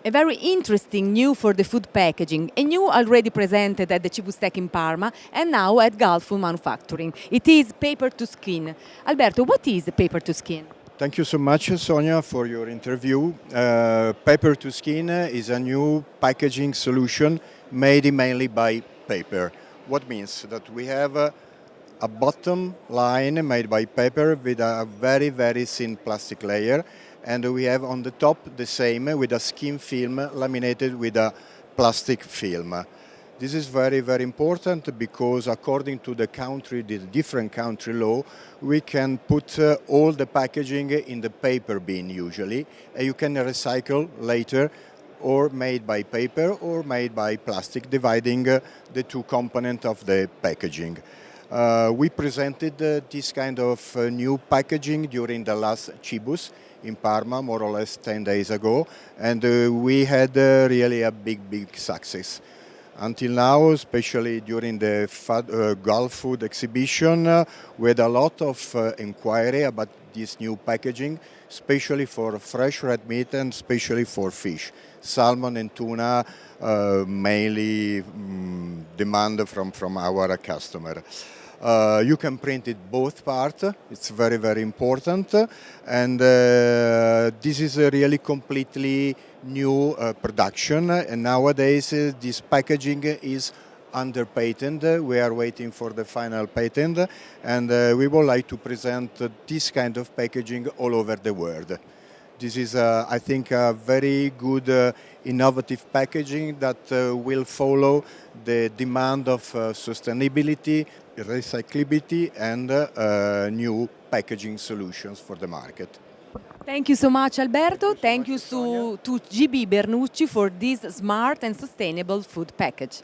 a very interesting new for the food packaging, a new already presented at the Cibustec in Parma and now at Gulfood Manufacturing. It is paper to skin. Alberto, what is paper to skin? Thank you so much, Sonia, for your interview. Paper to skin is a new packaging solution made mainly by paper. What means that we have a bottom line made by paper with a very, very thin plastic layer, and we have on the top the same with a skin film laminated with a plastic film. This is very, very important because according to the different country law, we can put all the packaging in the paper bin usually, and you can recycle later or made by paper or made by plastic, dividing the two components of the packaging. We presented this kind of new packaging during the last Cibus in Parma, more or less 10 days ago, and we had really a big success. Until now, especially during the Gulfood exhibition, we had a lot of inquiry about this new packaging, especially for fresh red meat and especially for fish. Salmon and tuna mainly demand from our customer. You can print it both parts, it's very, very important, and this is a really completely new production, and nowadays this packaging is under patent. We are waiting for the final patent, and we would like to present this kind of packaging all over the world. This is, I think, a very good innovative packaging that will follow the demand of sustainability, recyclability, and new packaging solutions for the market. Thank you so much, Alberto. Thank you to GB Bernucci for this smart and sustainable food package.